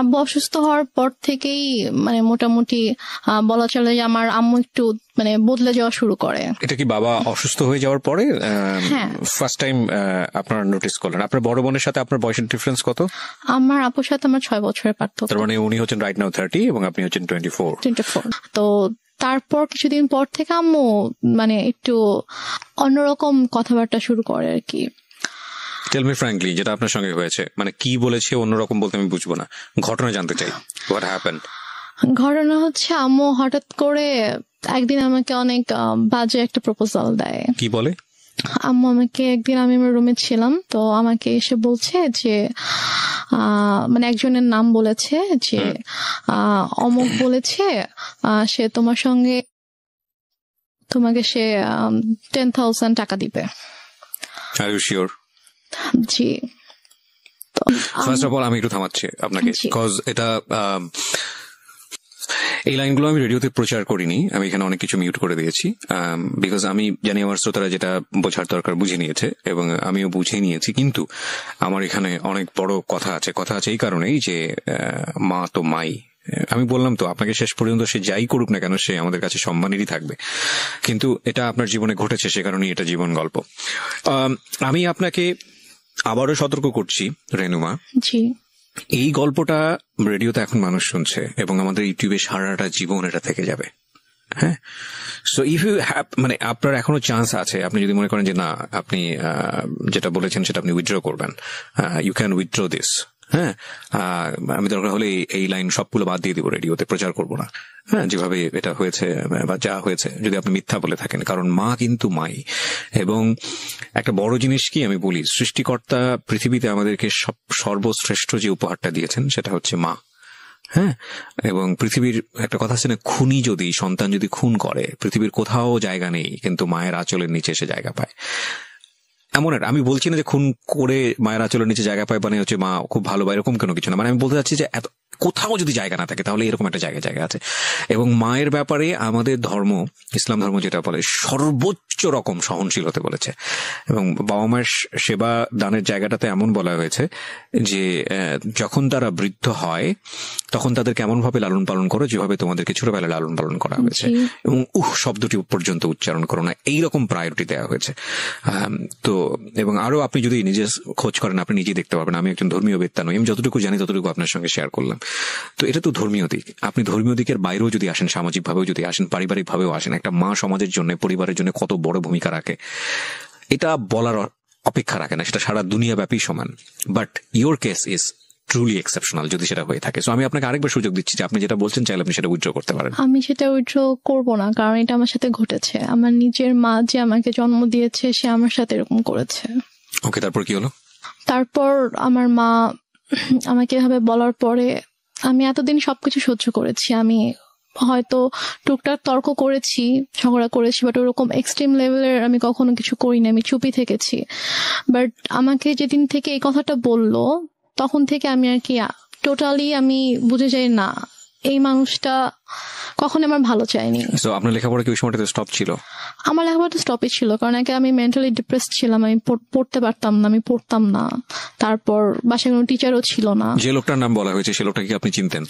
আব্বু অসুস্থ হওয়ার পর থেকেই মানে মোটামুটি বলা চলে যে আমার আম্মু একটু মানে বদলে যাওয়া শুরু করে। এটা কি বাবা অসুস্থ হয়ে যাওয়ার পরে ফার্স্ট টাইম আপনারা নোটিস করলেন? আপনার বড় বোনের সাথে আপনার বয়সের ডিফারেন্স কত? আমার আপুর সাথে আমার 6 বছরের পার্থক্য। তার মানে উনি হচ্ছেন রাইট নাও 30 এবং আপনি হচ্ছেন 24। তো তারপর কিছুদিন পর থেকে আম্মু মানে একটু অন্যরকম কথাবার্তা শুরু করে আর কি। টেল মি ফ্র্যাঙ্কলি, যেটা আপনার সঙ্গে হয়েছে, মানে কি বলেছে অন্যরকম বলতে আমি বুঝবো না, ঘটনা জানতে চাই। What happened? ঘটনা হচ্ছে আম্মু হঠাৎ করে একদিন আমাকে অনেক বাজে একটা প্রপোজাল দেয়। কি বলে? আম্মু আমাকে একদিন, আমি আমার রুমে ছিলাম, তো আমাকে এসে বলছে যে মানে একজনের নাম বলেছে যে অমুক বলেছে সে তোমাকে সে 10,000 টাকা দিবে। আর ইউ শিওর? জি। ফার্স্ট অফ অল আমি একটু থামাচ্ছি আপনাকে, বিকজ এটা এই লাইনগুলো আমি রেডিওতে প্রচার করিনি, আমি এখানে অনেক কিছু মিউট করে দিয়েছি, বিকজ আমি জানি আমার শ্রোতারা যেটা বোঝার দরকার বুঝে নিয়েছে এবং আমিও বুঝে নিয়েছি। কিন্তু আমার এখানে অনেক বড় কথা আছে এই কারণেই যে মা তো মাই। আমি বললাম তো আপনাকে, শেষ পর্যন্ত সে যাই করুক না কেন সে আমাদের কাছে সম্মানেরই থাকবে। কিন্তু এটা আপনার জীবনে ঘটেছে, সে কারণেই এটা জীবন গল্প। আমি আপনাকে আবারও সতর্ক করছি রেনুমা, এই গল্পটা রেডিওতে এখন মানুষ শুনছে এবং আমাদের ইউটিউবে সারাটা জীবন এটা থেকে যাবে। হ্যাঁ, সো ইফ ইউ হ্যাভ, মানে আপনার এখনো চান্স আছে, আপনি যদি মনে করেন যে না আপনি যেটা বলেছেন সেটা আপনি উইথড্র করবেন, ইউ ক্যান উইথড্র দিস। হ্যাঁ, আমি দরকার হলে এই লাইন সবগুলো বাদ দিয়ে দিব, রেডিওতে প্রচার করবো না। হ্যাঁ, যেভাবে এটা হয়েছে বা যা হয়েছে, যদি আপনি মিথ্যা বলে থাকেন, কারণ মা কিন্তু মাই। এবং একটা বড় জিনিস কি আমি বলি, সৃষ্টিকর্তা পৃথিবীতে আমাদেরকে সর্বশ্রেষ্ঠ যে উপহারটা দিয়েছেন সেটা হচ্ছে মা। হ্যাঁ, এবং পৃথিবীর একটা কথা আছে না, খুনি যদি সন্তান যদি খুন করে পৃথিবীর কোথাও জায়গা নেই, কিন্তু মায়ের আঁচলের নিচে এসে জায়গা পায়। এমন একটা, আমি বলছি না যে খুন করে মায়ের আঁচলের নিচে জায়গা পায় মানে হচ্ছে মা খুব ভালো বা এরকম কোনো কিছু না, মানে আমি বলতে চাচ্ছি যে এত কোথাও যদি জায়গা না থাকে তাহলে এরকম একটা জায়গা আছে। এবং মায়ের ব্যাপারে আমাদের ধর্ম, ইসলাম ধর্ম যেটা বলে, সর্বোচ্চ রকম সহনশীল হতে বলেছে। এবং বাবা মায়ের সেবা দানের জায়গাটাতে এমন বলা হয়েছে যে যখন তারা বৃদ্ধ হয় তখন তাদেরকে এমন ভাবে লালন পালন করো যেভাবে তোমাদেরকে ছোটবেলায় লালন পালন করা হয়েছে, এবং শব্দটি পর্যন্ত উচ্চারণ করো না, এইরকম প্রায়োরিটি দেওয়া হয়েছে। তো এবং আরো আপনি যদি নিজে খোঁজ করেন আপনি নিজেই দেখতে পাবেন। আমি একজন ধর্মীয় বেত্তা নই, আমি যতটুকু জানি ততটুকু আপনার সঙ্গে শেয়ার করলাম। তো এটা তো ধর্মীয় দিক। আপনি ধর্মীয় দিকের বাইরেও যদি আসেন, সামাজিক ভাবেও যদি আসেন, পারিবারিক ভাবেও আসেন, একটা মা সমাজের জন্য, পরিবারের জন্য কত বড় ভূমিকা রাখে এটা বলার অপেক্ষা রাখে না, সেটা সারা দুনিয়া ব্যাপী সমান। But your case is truly exceptional যদি সেটা হয়ে থাকে। সো আমি আপনাকে আরেকবার সুযোগ দিচ্ছি যে আপনি যেটা বলছেন চাইলে আপনি সেটা উইথড্র করতে পারেন। আমি সেটা উইথড্র করবো না, কারণ এটা আমার সাথে ঘটেছে। আমার নিজের মা যে আমাকে জন্ম দিয়েছে সে আমার সাথে এরকম করেছে। ওকে, তারপর কি হলো? তারপর আমার মা আমাকে এভাবে বলার পরে আমি এতদিন সবকিছু সহ্য করেছি। আমি হয়তো টুকটাক তর্ক করেছি, ঝগড়া করেছি, বাট ওরকম এক্সট্রিম লেভেলের আমি কখনো কিছু করিনি, আমি চুপই থেকেছি। বাট আমাকে যেদিন থেকে এই কথাটা বললো তখন থেকে আমি আর কি টোটালি আমি বুঝে যাই না এই মানুষটা কখন আমার ভালো চায়নি। সো আপনার লেখাপড়া কি ওই সময়টাতে স্টপ ছিল? আমার লেখাপড়া স্টপই ছিল, কারণ আমি মেন্টালি ডিপ্রেস ছিলাম, আমি পড়তে পারতাম না, আমি পড়তাম না। তারপর বাসায় কোনো টিচারও ছিল না। যে লোকটার নাম বলা হয়েছে সে লোকটাকে আপনি চিনতেন?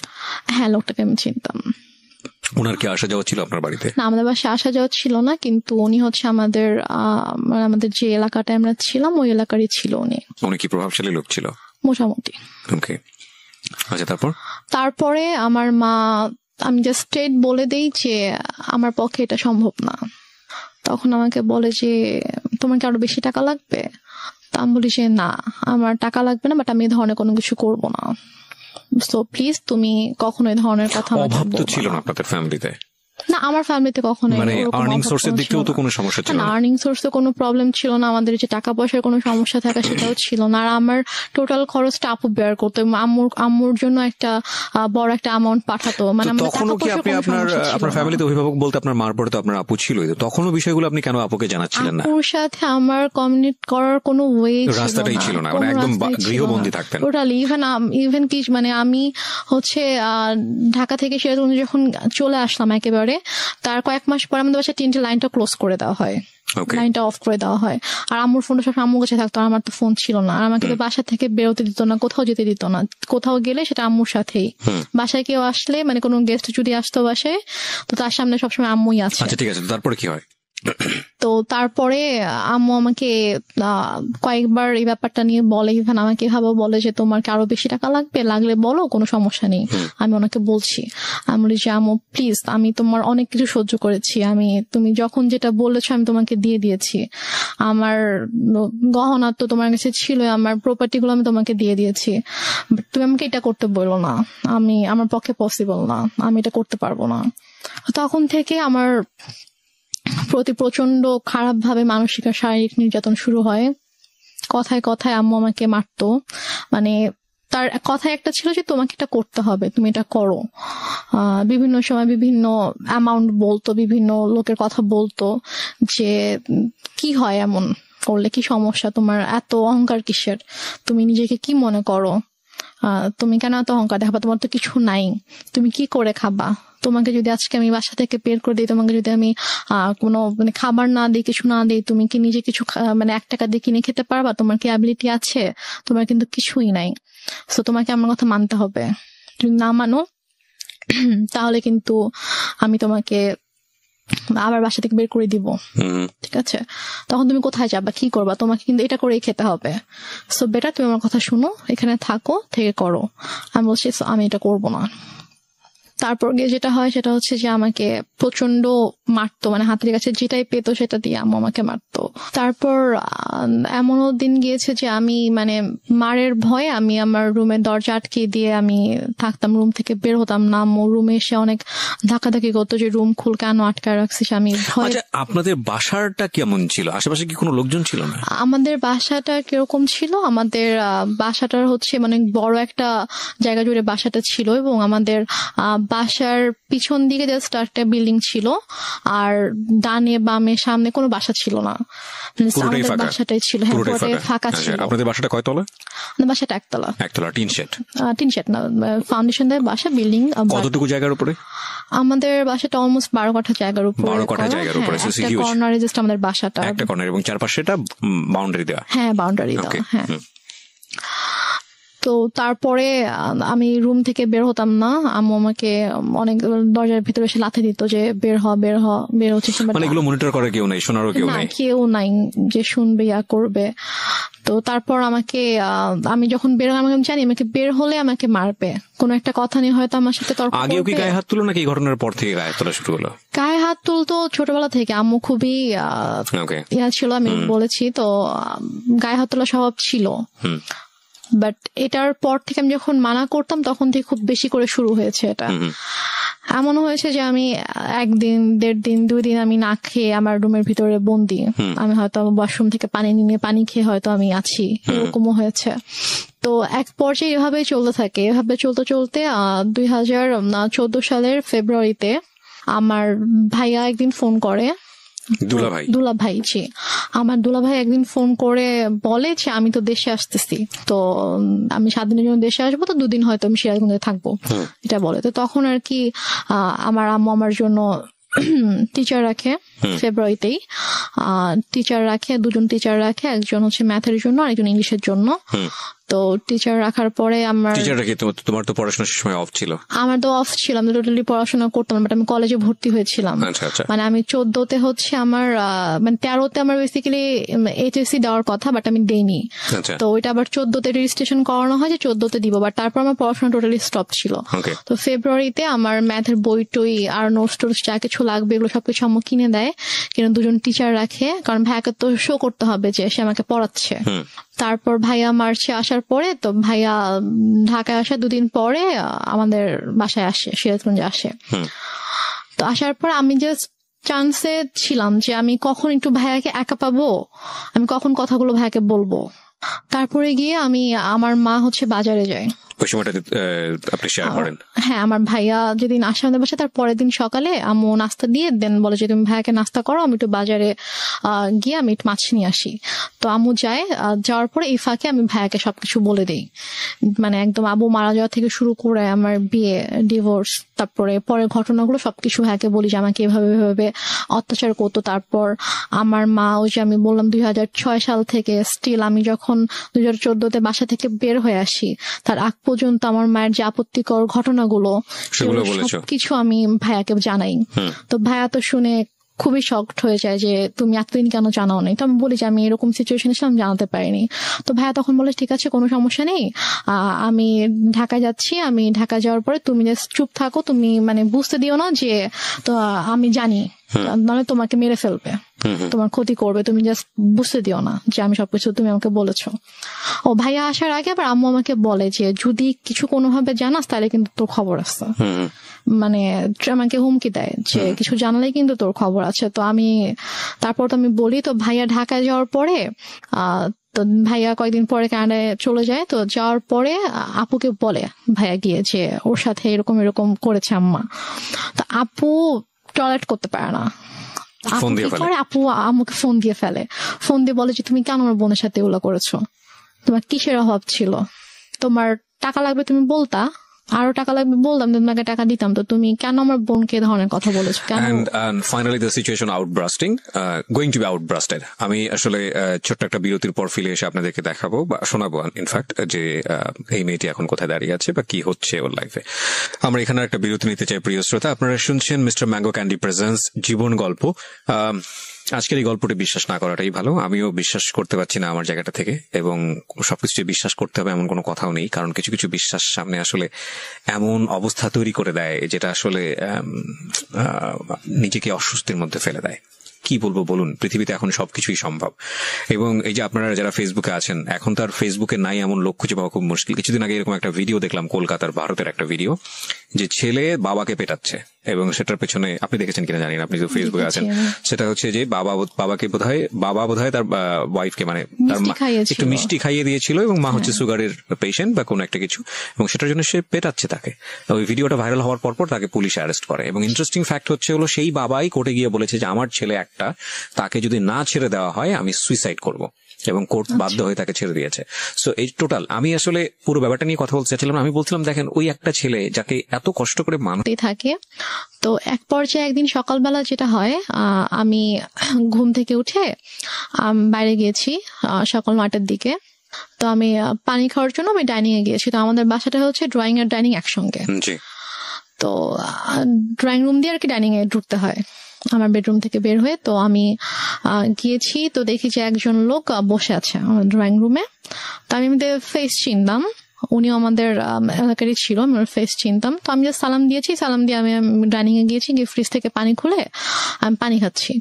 হ্যাঁ, লোকটাকে আমি চিনতাম। ওনার কি আসা যাওয়া ছিল আপনার বাড়িতে? না, আমাদের বাসায় আসা যাওয়া ছিল না, কিন্তু উনি হচ্ছে আমাদের যে এলাকাটায় আমরা ছিলাম ওই এলাকারই ছিল উনি। উনি কি প্রভাবশালী লোক ছিল? মোটামুটি। ওকে, আচ্ছা। তারপরে আমার মা, আমি জাস্ট স্ট্রেট বলে দেই যে আমার পক্ষে এটা সম্ভব না। তখন আমাকে বলে যে তোমার কি আরো বেশি টাকা লাগবে? তা আমি বলি যে না, আমার টাকা লাগবে না, বাট আমি এই ধরনের কোনো কিছু করবো না। সো প্লিজ তুমি কখনো এই ধরনের কথা আমাকে বলবে না। অভাব তো ছিল না আপনাদের ফ্যামিলিতে? না, আমার ফ্যামিলিতে কখনো মানে আর্নিং সোর্সের দিক থেকেও তো কোনো সমস্যা ছিল না? আর্নিং সোর্সে কোনো প্রবলেম ছিল না, আমাদের যে টাকা পয়সার কোনো সমস্যা থাকা সেটাও ছিল না। আর আমার টোটাল খরচটা আপু বেয়ার করতো, আম্মুর জন্য একটা বড় একটা অ্যামাউন্ট পাঠাতো। মানে তখনও কি আপনি আপনার ফ্যামিলিতে অভিভাবক বলতে আপনার মার পরে তো আপনার আপু ছিলই, তো তখনও বিষয়গুলো আপনি কেন আপুকে জানাচ্ছিলেন না? আপুর সাথে আমার কমিউনিকেট করার কোনো ওয়ে রাস্তাটাই ছিল না, মানে একদম গৃহবন্দী থাকতেন টোটালি। ইভেন কি মানে আমি হচ্ছে ঢাকা থেকে সেরকম যখন চলে আসলাম একেবারে, তার কয়েক মাস পরে আমাদের বাসায় টিনটা লাইনটা ক্লোজ করে দেওয়া হয়, ওকে লাইনটা অফ করে দেওয়া হয়। আর আম্মুর ফোনটা সব আম্মুর কাছে থাকতো, আর আমার তো ফোন ছিল না। আর আমাকে তো বাসা থেকে বেরোতে দিত না, কোথাও যেতে দিত না। কোথাও গেলে সেটা আম্মুর সাথেই। বাসায় কেউ আসলে মানে কোনো গেস্ট যদি আসতো বাসায়, তো তার সামনে সবসময় আম্মুই আছে। আচ্ছা ঠিক আছে, তারপরে কি হয়? তো তারপরে আম্মু আমাকে কয়েকবার এই ব্যাপারটা নিয়ে বলে, ইভেন আমাকে এভাবে বলে যে তোমার কি আরো বেশি টাকা লাগবে, লাগলে বলো, কোনো সমস্যা নেই। আমি ওনাকে বলছি, আমি বলি যে আম্মু প্লিজ, আমি তোমার অনেক কিছু সহ্য করেছি, তুমি যখন যেটা বলেছো আমি তোমাকে দিয়ে দিয়েছি। আমার গহনা তো তোমার কাছে ছিল, আমার প্রপার্টি গুলো আমি তোমাকে দিয়ে দিয়েছি, But তুমি আমাকে এটা করতে বলো না, আমার পক্ষে পসিবল না, আমি এটা করতে পারবো না। তখন থেকে আমার প্রতি প্রচন্ড খারাপ ভাবে মানসিক আর শারীরিক নির্যাতন শুরু হয়। কথায় কথায় আম্মু আমাকে মারতো, মানে তার কথায় একটা ছিল যে তোমাকে এটা করতে হবে, তুমি এটা করো। বিভিন্ন সময় বিভিন্ন অ্যামাউন্ট বলতো, বিভিন্ন লোকের কথা বলতো যে কি হয় এমন করলে, কি সমস্যা তোমার, এত অহংকার কিসের, তুমি নিজেকে কি মনে করো, তুমি কেন এত অহংকার দেখাবা, তোমার তো কিছু নাই, তুমি কি করে খাবা, তোমাকে যদি আজকে আমি বাসা থেকে বের করে দিই, তোমাকে যদি আমি কোনো মানে খাবার না দিই, কিছু না দিই, তুমি কি নিজে কিছু মানে 1 টাকা দিয়ে কিনে খেতে পারবা, তোমার কি অ্যাবিলিটি আছে, তোমার কিন্তু কিছুই নাই। সো তোমাকে আমার কথা মানতে হবে, যদি না মানো তাহলে কিন্তু আমি তোমাকে আবার বাসা থেকে বের করে দিব, ঠিক আছে? তখন তুমি কোথায় যাবা, কি করবা, তোমাকে কিন্তু এটা করেই খেতে হবে। সো বেটার তুমি আমার কথা শুনো, এখানে থাকো, থেকে করো। আমি বলছি আমি এটা করবো না। তারপর গিয়ে যেটা হয় সেটা হচ্ছে যে আমাকে প্রচন্ড মারতো, মানে হাতের কাছে যেটাই পেতো সেটা দিয়ে আম্মু আমাকে মারতো। তারপর এমনও দিন গিয়েছে যে আমি মানে মারের ভয়ে আমি আমার রুমের দরজা আটকে দিয়ে আমি থাকতাম, রুম থেকে বের হতাম না। আম্মু রুমে এসে অনেক ধাক্কাধাক্কি করতো যে রুম খুল, কেন আটকায় রাখছিস। আমি ভয়। আচ্ছা আপনাদের বাসাটা কেমন ছিল? আশেপাশে কি কোনো লোকজন ছিল না? আমাদের বাসাটা কিরকম ছিল, আমাদের বাসাটার হচ্ছে মানে বড় একটা জায়গা জুড়ে বাসাটা ছিল, এবং আমাদের বাসার পিছন দিকে জাস্ট একটা বিল্ডিং ছিল, আর ডানে বামে সামনে কোনো বাসা ছিল না। পুরোটাই আমাদের ফাঁকা? বাসাটাই ছিল, হ্যাঁ পুরোটাই ফাঁকা আচ্ছা, ছিল। আপনাদের বাসাটা কয়তলা? আমাদের বাসাটা একতলা। একতলা, টিন শেড? টিন শেড না, ফাউন্ডেশন দেয় বাসা, বিল্ডিং। কতটুকু জায়গার উপরে? আমাদের বাসাটা অলমোস্ট 12 কাঠা জায়গার উপরে। 12 কাঠা জায়গার উপরে, হ্যাঁ, একটা কর্নারে জাস্ট আমাদের বাসাটা, একটা কর্নার, এবং চারপাশে এটা বাউন্ডারি দেওয়া? হ্যাঁ বাউন্ডারি দেওয়া, হ্যাঁ। তো তারপরে আমি রুম থেকে বের হতাম না, আম্মু আমাকে অনেক দরজার ভিতরে এসে লাথি দিত যে বের হ বের হ, বের হচ্ছে। মানে এগুলো মনিটর করে কেউ নাই, শোনারও কেউ নাই? কেউ নাই যে শুনবে ইয়া করবে। তো তারপর আমাকে আমি যখন বের হলাম, আমি জানি আমাকে বের হলে আমাকে মারবে, কোনো একটা কথা নিয়ে হয়তো আমার সাথে তর্ক করবে। আগেও কি গায়ে হাত তুলো নাকি ঘটনার পর থেকে গায়ে তোলা শুরু হলো? গায়ে হাত তুলতো ছোটবেলা থেকে, আম্মু খুবই ইয়া ছিল, আমি বলেছি তো, গায়ে হাত তোলা স্বভাব ছিল। বাট এটার পর থেকে আমি যখন মানা করতাম তখন থেকে খুব বেশি করে শুরু হয়েছে এটা। এমন হয়েছে যে আমি 1 দিন 1.5 দিন 2 দিন আমি না খেয়ে আমার রুমের ভিতরে বন্দি, আমি হয়তো ওয়াশরুম থেকে পানি নিয়ে পানি খেয়ে হয়তো আমি আছি, এরকমও হয়েছে। তো এক পর্যায়ে এভাবেই চলতে থাকে, এভাবে চলতে চলতে 2014 সালের ফেব্রুয়ারিতে আমার ভাইয়া একদিন ফোন করে, দুলাভাই, জি আমার দুলাভাই একদিন ফোন করে বলে যে আমি তো দেশে আসতেছি, তো আমি 7 দিনের জন্য দেশে আসবো, তো 2 দিন হয়তো আমি সিরাজগঞ্জে থাকবো, এটা বলে। তো তখন আর কি আমার আম্মু আমার জন্য টিচার রাখে, ফেব্রুয়ারিতেই টিচার রাখে, 2 জন টিচার রাখে, একজন হচ্ছে ম্যাথের জন্য আর একজন ইংলিশের জন্য। তো টিচার রাখার পরে আমার তোমার তো পড়াশোনার সময় অফ ছিল? আমার তো অফ ছিল, আমি টোটালি পড়াশোনা করতাম, বাট আমি কলেজে ভর্তি হয়েছিলাম। মানে আমি 14তে হচ্ছে আমার মানে 13তে আমার বেসিক্যালি এইচএসসি দেওয়ার কথা, বাট আমি দেইনি। তো ওইটা আবার 14তে রেজিস্ট্রেশন করানো হয় যে 14তে দিব, বাট তারপর আমার পড়াশোনা টোটালি স্টপ ছিল। তো ফেব্রুয়ারিতে আমার ম্যাথের বই টই আর নোটস টোটস যা কিছু লাগবে এগুলো সবকিছু আম্মু কিনে দেয়, কিন্তু 2 জন টিচার রাখে, কারণ ভাইয়াকে তো শো করতে হবে যে সে আমাকে পড়াচ্ছে। তারপর ভাইয়া মার্চে আসার পরে, তো ভাইয়া ঢাকায় আসা 2 দিন পরে আমাদের বাসায় আসে, সিরাজগঞ্জে আসে। তো আসার পর আমি জাস্ট চান্সে ছিলাম যে আমি কখন একটু ভাইয়াকে একা পাবো, আমি কখন কথাগুলো ভাইয়াকে বলবো। তারপরে গিয়ে আমার মা হচ্ছে বাজারে যায়। ওই সময়টা আপনি শেয়ার করেন। হ্যাঁ, আমার ভাইয়া যেদিন আসে আমাদের বাসায় তার পরের দিন সকালে আম্মু নাস্তা দিয়ে দেন বলে যে তুমি ভাইয়াকে নাস্তা করো, আমি একটু বাজারে গিয়ে আমি একটু মাছ নিয়ে আসি। তো আম্মু যায়, যাওয়ার পরে এই ফাঁকে আমি ভাইয়াকে সবকিছু বলে দিই, মানে একদম আবু মারা যাওয়া থেকে শুরু করে আমার বিয়ে, ডিভোর্স, তারপরে পরের ঘটনাগুলো সবকিছু ভাইয়াকে বলি যে আমাকে এভাবে এভাবে অত্যাচার করতো। তারপর আমার মা, ওই যে আমি বললাম 2006 সাল থেকে স্টিল আমি যখন 2014-তে বাসা থেকে বের হয়ে আসি তার আগ পর্যন্ত আমার মায়ের যে আপত্তিকর ঘটনাগুলো সবকিছু আমি ভাইয়াকে জানাই। তো ভাইয়া তো শুনে খুবই শকড হয়ে যায় যে তুমি এতদিন কেন জানাও নাই। তো আমি বলি যে আমি এরকম সিচুয়েশনে ছিলাম, জানাতে পারিনি। তো ভাইয়া তখন বলে ঠিক আছে, কোনো সমস্যা নেই, আমি ঢাকা যাচ্ছি, আমি ঢাকা যাওয়ার পরে তুমি জাস্ট চুপ থাকো, তুমি মানে বুঝতে দিও না যে তো আমি জানি, নাহলে তোমাকে মেরে ফেলবে, তোমার ক্ষতি করবে, তুমি জাস্ট বুঝতে দিও না যে আমি সবকিছু তুমি আমাকে বলেছো। ও ভাইয়া আসার আগে আবার আম্মু আমাকে বলে যে যদি কিছু কোনোভাবে জানাস তাহলে কিন্তু তোর খবর আছে, মানে আমাকে হুমকি দেয় যে কিছু জানালে কিন্তু তোর খবর আছে। তো আমি তারপর তো আমি বলি। তো ভাইয়া ঢাকায় যাওয়ার পরে তো ভাইয়া কয়েকদিন পরে কানাডায় চলে যায়। তো যাওয়ার পরে আপুকে বলে ভাইয়া গিয়ে যে ওর সাথে এরকম এরকম করেছে আম্মা। তো আপু টয়লেট করতে পারে না, আপু আমাকে ফোন দিয়ে ফেলে, ফোন দিয়ে বলে যে তুমি কেন আমার বোনের সাথে এগুলো করেছো, তোমার কিসের অভাব ছিল, তোমার টাকা লাগবে তুমি বলতা, আরো টাকা লাগবে বলতাম, তোমাকে টাকা দিতাম, তো তুমি কেন আমার বোনকে ধরনের কথা বলেছো কেন? And finally the situation outbursting, going to be outbursted. আমি আসলে ছোট্ট একটা বিরতির পর ফিরে এসে আপনাদেরকে দেখাবো বা শোনাবো ইনফ্যাক্ট যে এই মেয়েটি এখন কোথায় দাঁড়িয়ে আছে বা কি হচ্ছে ওর লাইফে। আমরা এখানে একটা বিরতি নিতে চাই প্রিয় শ্রোতা। আপনারা শুনছেন মিস্টার ম্যাঙ্গো ক্যান্ডি প্রেজেন্টস জীবন গল্প। আজকের এই গল্পটি বিশ্বাস না করাটাই ভালো। আমিও বিশ্বাস করতে পারছি না আমার জায়গাটা থেকে, এবং সবকিছু বিশ্বাস করতে হবে এমন কোনো কথাও নেই, কারণ কিছু কিছু বিশ্বাস সামনে আসলে এমন অবস্থা তৈরি করে দেয় যেটা আসলে নিজেকে অস্বস্তির মধ্যে ফেলে দেয়। কি বলবো বলুন, পৃথিবীতে এখন সবকিছুই সম্ভব। এবং এই যে আপনারা যারা ফেসবুকে আছেন, এখন তার ফেসবুকে নাই এমন লোক খুঁজে পাওয়া খুব মুশকিল। কিছুদিন আগে এরকম একটা ভিডিও দেখলাম, কলকাতার ভারতের একটা ভিডিও, যে ছেলে বাবাকে পেটাচ্ছে, এবং সেটার পেছনে আপনি দেখেছেন কিনা জানি না, আপনি তো ফেসবুকে আছেন, সেটা হচ্ছে যে বাবাকে বাবা বোধহয় তার ওয়াইফকে মানে তার একটু মিষ্টি খাইয়ে দিয়েছিল, এবং মা হচ্ছে সুগারের পেশেন্ট বা কোনো একটা কিছু, এবং সেটার জন্য সে পেটাচ্ছে তাকে। ওই ভিডিওটা ভাইরাল হওয়ার পর তাকে পুলিশ অ্যারেস্ট করে। এবং ইন্টারেস্টিং ফ্যাক্ট হচ্ছে হলো সেই বাবাই কোর্টে গিয়ে বলেছে যে আমার ছেলে একটা, তাকে যদি না ছেড়ে দেওয়া হয় আমি সুইসাইড করব, এবং কোর্ট বাধ্য হয়ে তাকে ছেড়ে দিয়েছে। সো এই টোটাল আমি আসলে পুরো ব্যাপারটা নিয়ে কথা বলতে চাচ্ছিলাম। আমি বলছিলাম দেখেন, ওই একটা ছেলে যাকে এত কষ্ট করে মানুষ থাকে, তো এক পর্যায়ে একদিন সকালবেলা যেটা হয়, আমি ঘুম থেকে উঠে বাইরে গিয়েছি সকাল 9টার দিকে। তো আমি পানি খাওয়ার জন্য আমি ডাইনিং এ গিয়েছি। তো আমাদের বাসাটা হচ্ছে ড্রয়িং আর ডাইনিং একসঙ্গে, তো ড্রয়িং রুম দিয়ে আর কি ডাইনিং এ ঢুকতে হয় আমার বেডরুম থেকে বের হয়ে। তো আমি গিয়েছি, তো দেখি যে একজন লোক বসে আছে আমার ড্রয়িং রুমে। তো আমি আমাদের ফেস চিনতাম, উনিও আমাদের এলাকারই ছিল, আমার ফেস চিনতাম। তো আমি জাস্ট সালাম দিয়েছি, সালাম দিয়ে আমি ডাইনিং এ গিয়েছি, গিয়ে ফ্রিজ থেকে পানি খুলে আমি পানি খাচ্ছি।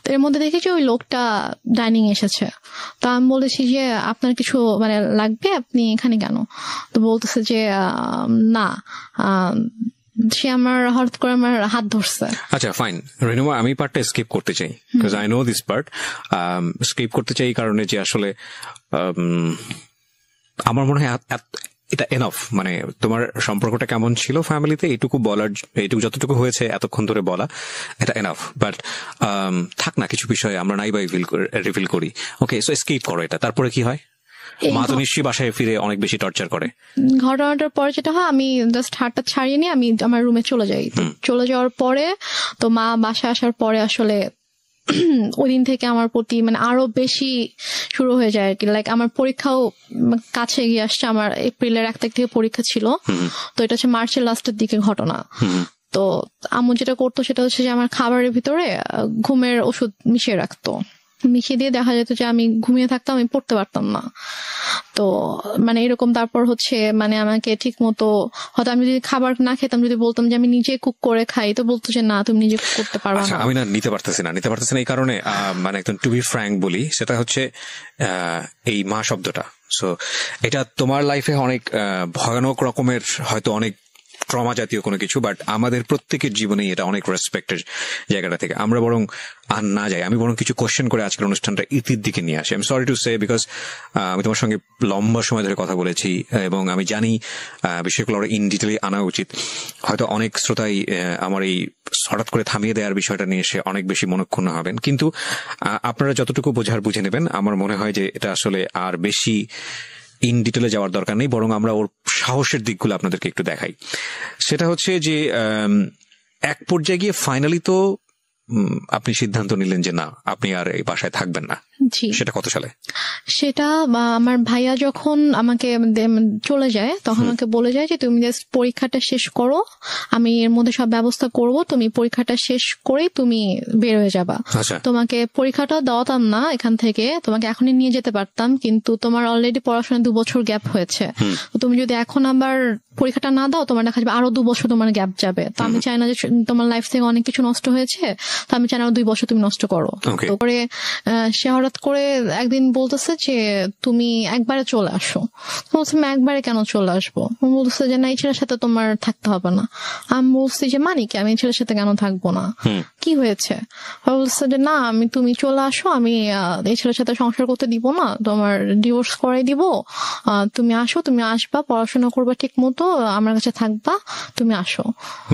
তো এর মধ্যে দেখেছি ওই লোকটা ডাইনিং এসেছে। তো আমি বলেছি যে আপনার কিছু মানে লাগবে, আপনি এখানে কেন? তো বলতেছে যে না, সে আমার হঠাৎ করে আমার হাত ধরছে। আচ্ছা ফাইন রেনুমা, আমি পার্টটা স্কিপ করতে চাই, because I know this part. Skip করতে চাই এই কারণে যে আসলে আমার মনে হয় এটা এনাফ। মানে তোমার সম্পর্কটা কেমন ছিল ফ্যামিলিতে, এইটুকু বলার, এইটুকু যতটুকু হয়েছে এতক্ষণ ধরে বলা, এটা এনাফ। বাট থাক না, কিছু বিষয়ে আমরা নাই বা রিভিল করি। ওকে, সো স্কিপ করো এটা। তারপরে কি হয়? মা তো নিশ্চয়ই বাসায় ফিরে অনেক বেশি টর্চার করে। ঘটনাটার পরে যেটা হয়, আমি জাস্ট হাতটা ছাড়িয়ে নিয়ে আমি আমার রুমে চলে যাই। চলে যাওয়ার পরে তো মা বাসায় আসার পরে আসলে ওই দিন থেকে আমার প্রতি মানে আরো বেশি শুরু হয়ে যায় আর কি। লাইক আমার পরীক্ষাও কাছে এগিয়ে আসছে, আমার এপ্রিলের 1 তারিখ থেকে পরীক্ষা ছিল। তো এটা হচ্ছে মার্চের লাস্টের দিকে ঘটনা। তো আম্মু যেটা করতো সেটা হচ্ছে যে আমার খাবারের ভিতরে ঘুমের ওষুধ মিশিয়ে রাখতো, মিশিয়ে দিয়ে দেখা যেত যে আমি ঘুমিয়ে থাকতাম, আমি পড়তে পারতাম না। তো মানে এরকম। তারপর হচ্ছে মানে আমাকে ঠিক মতো, হয়তো আমি যদি খাবার না খেতাম, যদি বলতাম যে আমি নিজে কুক করে খাই, তো বলতো যে না তুমি নিজে কুক করতে পারবা না। আমি না নিতে পারতেছি না এই কারণে, মানে একদম টু বি ফ্র্যাঙ্ক বলি, সেটা হচ্ছে এই মা শব্দটা। সো এটা তোমার লাইফে অনেক ভয়ানক রকমের হয়তো অনেক ট্রমা জাতীয় কোনো কিছু, বাট আমাদের প্রত্যেকের জীবনেই এটা অনেক রেসপেক্টের জায়গাটা থেকে আমরা বরং আর না যাই, আমি বরং কিছু কোশ্চেন করে আজকের অনুষ্ঠানটা ইতির দিকে নিয়ে আসি। আমি সরি টু সে, বিকজ আমি তোমার সঙ্গে লম্বা সময় ধরে কথা বলেছি এবং আমি জানি বিষয়গুলো ইন ডিটেলে আনা উচিত। হয়তো অনেক শ্রোতাই আমার এই হঠাৎ করে থামিয়ে দেওয়ার বিষয়টা নিয়ে এসে অনেক বেশি মনক্ষুণ্ণ হবেন, কিন্তু আপনারা যতটুকু বোঝার বুঝে নেবেন। আমার মনে হয় যে এটা আসলে আর বেশি ইন ডিটেলে যাওয়ার দরকার নেই, বরং আমরা ওর সাহসের দিকগুলো আপনাদেরকে একটু দেখাই। সেটা হচ্ছে যে এক পর্যায়ে গিয়ে ফাইনালি তো আপনি সিদ্ধান্ত নিলেন যে না, আপনি আর এই বাসায় থাকবেন না। জি, সেটা কত সালে? সেটা আমার ভাইয়া যখন আমাকে চলে যায় তখন আমাকে বলে যায় যে তুমি জাস্ট পরীক্ষাটা শেষ করো, আমি এর মধ্যে সব ব্যবস্থা করব, তুমি পরীক্ষাটা শেষ করেই তুমি বের হয়ে যাবা। আচ্ছা, তোমাকে পরীক্ষাটা দেওয়াতাম না এখান থেকে, তোমাকে এখনই নিয়ে যেতে পারতাম, কিন্তু তোমার অলরেডি পড়াশোনা 2 বছর গ্যাপ হয়েছে, তো তুমি যদি এখন আবার পরীক্ষাটা না দাও তোমার দেখা যাবে আরো 2 বছর তোমার গ্যাপ যাবে। তো আমি চাই না যে তোমার লাইফ থেকে অনেক কিছু নষ্ট হয়েছে, তো আমি চাই না আরো 2 বছর তুমি নষ্ট করো। Okay. তো করে সে হঠাৎ করে একদিন বলতেছে যে তুমি একবারে চলে আসো। বলছি আমি একবারে কেন চলে আসবো? বলতেছে যে না, এই ছেলের সাথে তোমার থাকতে হবে না। আমি বলছি যে মানে কি, আমি এই ছেলের সাথে কেন থাকবো না, কি হয়েছে? বলছে যে না, তুমি চলে আসো, আমি এই ছেলের সাথে সংসার করতে দিব না, তোমার ডিভোর্স করাই দিব, তুমি আসো, তুমি আসবা, পড়াশোনা করবা ঠিক মতো, আমার কাছে থাকবা, তুমি আসো।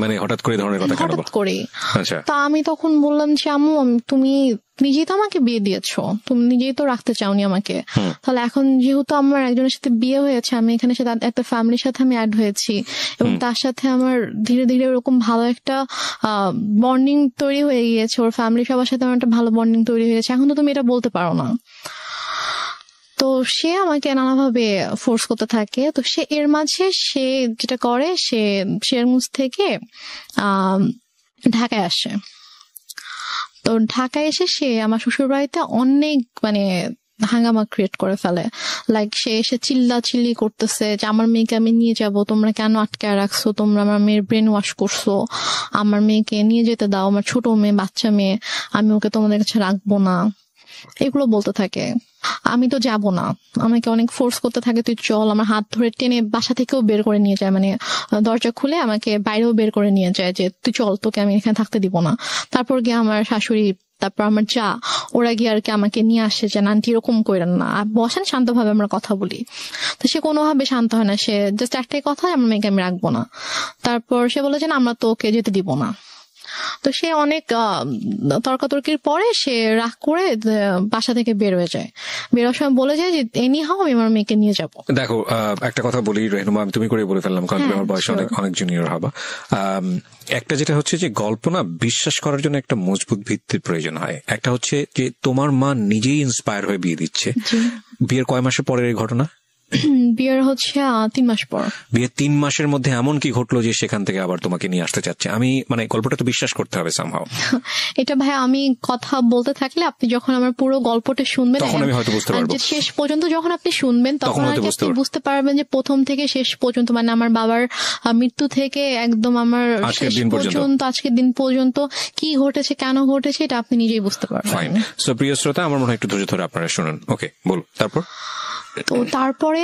মানে হঠাৎ করে এই ধরনের কথা কেন? হঠাৎ করে। আচ্ছা, তা আমি তখন বললাম যে আম্মু, তুমি নিজেই তো আমাকে বিয়ে দিয়েছো, তুমি নিজেই তো রাখতে চাওনি আমাকে, তাহলে এখন যেহেতু আমার একজনের সাথে বিয়ে হয়েছে, আমি এখানে সাথে একটা ফ্যামিলির সাথে আমি অ্যাড হয়েছি এবং তার সাথে আমার ধীরে ধীরে ওরকম ভালো একটা বন্ডিং তৈরি হয়ে গিয়েছে, ওর ফ্যামিলি সবার সাথে আমার একটা ভালো বন্ডিং তৈরি হয়েছে, এখন তো তুমি এটা বলতে পারো না। তো সে আমাকে নানাভাবে ফোর্স করতে থাকে। তো সে এর মাঝে সে যেটা করে, সে শেরগঞ্জ থেকে ঢাকায় আসে। তো ঢাকায় এসে সে আমার শ্বশুর বাড়িতে অনেক হাঙ্গামা ক্রিয়েট করে ফেলে। লাইক সে এসে চিল্লি করতেছে যে আমার মেয়েকে আমি নিয়ে যাব, তোমরা কেন আটকায় রাখছো, তোমরা আমার মেয়ের ব্রেন ওয়াশ করছো, আমার মেয়েকে নিয়ে যেতে দাও, আমার ছোট মেয়ে, বাচ্চা মেয়ে, আমি ওকে তোমাদের কাছে রাখবো না, এগুলো বলতে থাকে। আমি তো যাব না, আমাকে অনেক ফোর্স করতে থাকে, তুই চল, আমার হাত ধরে টেনে বাসা থেকেও বের করে নিয়ে যায়, দরজা খুলে আমাকে বাইরেও বের করে নিয়ে যায় যে তুই চল, তোকে আমি এখানে থাকতে দিব না। তারপর গিয়ে আমার শাশুড়ি, তারপর আমার যা, ওরা গিয়ে আর কি আমাকে নিয়ে আসে যে আন্টি এরকম করেন না, বসেন শান্তভাবে আমরা কথা বলি। তো সে কোনোভাবে শান্ত হয় না, সে জাস্ট একটাই কথা, আমার মেয়েকে আমি রাখবো না। তারপর সে বলে যে না, আমরা তো ওকে যেতে দিব না। তো সে অনেক তর্কাতর্কির পরে সে রাগ করে বাসা থেকে বের হয়ে যায়। বেরোর সময় বলে যায় যে এনি হাও আমি আমার মেয়েকে নিয়ে যাব। দেখো, একটা কথা বলি রেহনুমা, আমি তুমি করে বলে ফেললাম কারণ তুমি আমার বয়সে অনেক জুনিয়র হবা। একটা যেটা হচ্ছে যে গল্প না বিশ্বাস করার জন্য একটা মজবুত ভিত্তির প্রয়োজন হয়। একটা হচ্ছে যে তোমার মা নিজেই ইন্সপায়ার হয়ে বিয়ে দিচ্ছে। বিয়ের কয় মাসের পরের এই ঘটনা? বিয়ের হচ্ছে 3 মাস পর। বিয়ের 3 মাসের মধ্যে এমন কি ঘটলো যে সেখান থেকে আবার তোমাকে নিয়ে আসতে চাচ্ছে? আমি গল্পটা তো বিশ্বাস করতে হবে সামহাও। এটা ভাই আমি কথা বলতে থাকলে আপনি যখন আমার পুরো গল্পটা শুনবেন তখন আমি হয়তো বুঝতে পারবো, শেষ পর্যন্ত যখন আপনি শুনবেন তখন আপনি বুঝতে পারবেন যে প্রথম থেকে শেষ পর্যন্ত, আমার বাবার মৃত্যু থেকে একদম আমার শেষ পর্যন্ত, আজকের দিন পর্যন্ত কি ঘটেছে, কেন ঘটেছে, এটা আপনি নিজেই বুঝতে পারবেন। ফাইন। সো প্রিয় শ্রোতা, আমার মনে হয় একটু ধৈর্য ধরে আপনারা শুনুন। ওকে, বল। তো তারপরে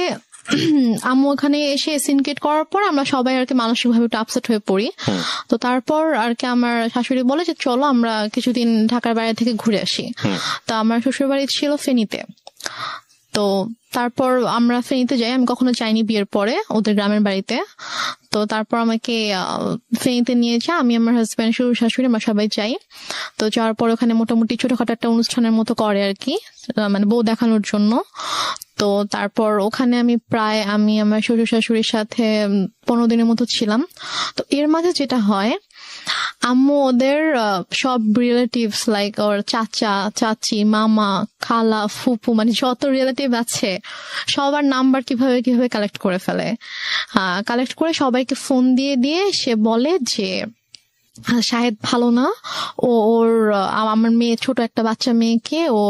আম্মু ওখানে এসে সিনকেট করার পর আমরা সবাই আর কি মানসিক ভাবে একটু আপসেট হয়ে পড়ি। তো তারপর আর কি আমার শাশুড়ি বলে যে চলো আমরা কিছুদিন ঢাকার বাইরে থেকে ঘুরে আসি। তো আমার শ্বশুর বাড়ি ছিল ফেনীতে। তো তারপর আমরা ফেনীতে যাই, আমি কখনো যাইনি বিয়ের পরে ওদের গ্রামের বাড়িতে। তো তারপর আমাকে ফেনীতে নিয়ে যায়, আমি আমার হাজব্যান্ড, শ্বশুর শাশুড়ি, আমরা সবাই যাই। তো যাওয়ার পর ওখানে মোটামুটি ছোটখাটো একটা অনুষ্ঠানের মতো করে আর কি, বউ দেখানোর জন্য। তো তারপর ওখানে আমি আমার শ্বশুর শাশুড়ির সাথে 15 দিনের মতো ছিলাম। তো এর মাঝে যেটা হয়, আম্মু ওদের সব রিলেটিভস লাইক ওর চাচা, চাচি, মামা, খালা, ফুপু, যত রিলেটিভ আছে সবার নাম্বার কিভাবে কালেক্ট করে ফেলে। কালেক্ট করে সবাইকে ফোন দিয়ে সে বলে যে শাহেদ ভালো না, ওর আমার মেয়ে, ছোট একটা বাচ্চা মেয়েকে ও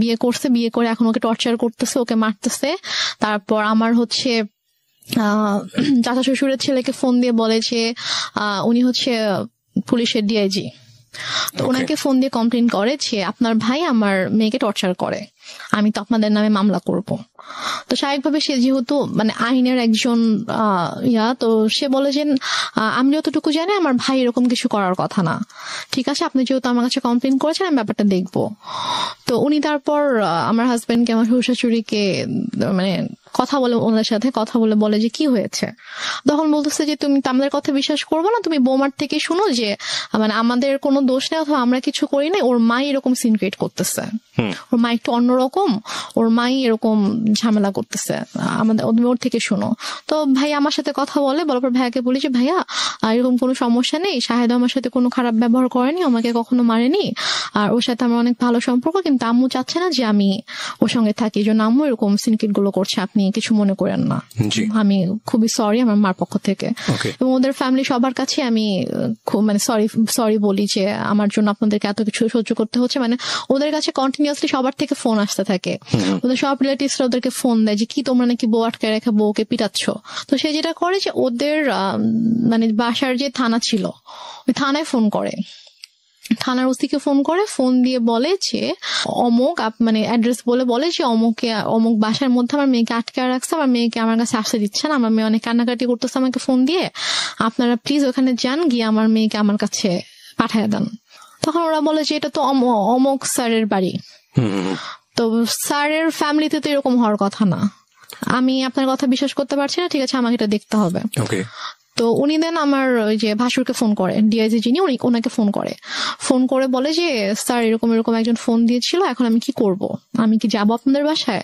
বিয়ে করছে, বিয়ে করে এখন ওকে টর্চার করতেছে, ওকে মারতেছে। তারপর আমার হচ্ছে চাচা শ্বশুরের ছেলেকে ফোন দিয়ে বলে যে উনি হচ্ছে পুলিশের ডিআইজি। তো ওনাকে ফোন দিয়ে কমপ্লেন করে যে আপনার ভাই আমার মেয়েকে টর্চার করে। আমি তো আপনাদের নামে মামলা করব। তো স্বাভাবিকভাবে সে যেহেতু মানে আইনের একজন তো সে বলে যে আমি যতটুকু জানি আমার ভাই এরকম কিছু করার কথা না, ঠিক আছে আপনি যেহেতু আমার কাছে কমপ্লেন করেছেন আমি ব্যাপারটা দেখবো। তো উনি তারপর আমার হাজবেন্ডকে আমার শ্বশুর শাশুড়িকে মানে কথা বলে, ওনাদের সাথে কথা বলে বলে যে কি হয়েছে। তখন বলতেছে যে তুমি তো আমাদের কথা বিশ্বাস করবো না, তুমি বৌমার থেকে শুনো যে মানে আমাদের কোনো দোষ নেই অথবা আমরা কিছু করি নাই, ওর মাই এরকম সিন ক্রিয়েট করতেছে, ওর মা একটু অন্যরকম, ওর মাই এরকম ঝামেলা করতেছে, আমাদের ওর থেকে শুনো। তো ভাই আমার সাথে কথা বলে, বলার পর ভাইয়াকে বলি যে ভাইয়া এরকম কোনো সমস্যা নেই, শাহেদ আমার সাথে কোনো খারাপ ব্যবহার করেনি, আমাকে কখনো মারেনি, আর ওর সাথে আমার অনেক ভালো সম্পর্ক, কিন্তু আম্মু চাচ্ছে না যে আমি ওর সঙ্গে থাকি, এই জন্য আম্মু এরকম সিনক্রিট গুলো করছে, আপনি কিছু মনে করেন না, আমি খুবই সরি আমার মার পক্ষ থেকে। এবং ওদের ফ্যামিলি সবার কাছে আমি খুব মানে সরি বলি যে আমার জন্য আপনাদেরকে এত কিছু সহ্য করতে হচ্ছে। মানে ওদের কাছে কন্টিনিউয়াসলি সবার থেকে ফোন আসতে থাকে, ওদের সব রিলেটিভসরা ওদেরকে ফোন দেয় যে কি তোমরা নাকি বউ আটকে রেখে বউকে পিটাচ্ছ। তো সে যেটা করে যে ওদের মানে বাসার যে থানা ছিল ওই থানায় ফোন করে, থানার ওসিকে ফোন করে, ফোন দিয়ে বলে যে অমুক মানে অ্যাড্রেস বলে যে অমুক বাসার মধ্যে আমার মেয়েকে আটকে রাখছে, আমার মেয়েকে আমার কাছে আসতে দিচ্ছে না, আমার মেয়ে অনেক কান্নাকাটি করতেছে আমাকে ফোন দিয়ে, আপনারা প্লিজ ওখানে যান, গিয়ে আমার মেয়েকে আমার কাছে পাঠায় দেন। তখন ওরা বলে যে এটা তো অমুক স্যারের বাড়ি, তো স্যারের ফ্যামিলিতে তো এরকম হওয়ার কথা না, আমি আপনার কথা বিশ্বাস করতে পারছি না, ঠিক আছে আমাকে এটা দেখতে হবে। তো উনি দেন আমার ওই যে ভাসুরকে ফোন করে, ডিআইজি যিনি ওনাকে ফোন করে বলে যে স্যার এরকম একজন ফোন দিয়েছিল, এখন আমি কি করব, আমি কি যাবো আপনাদের বাসায়?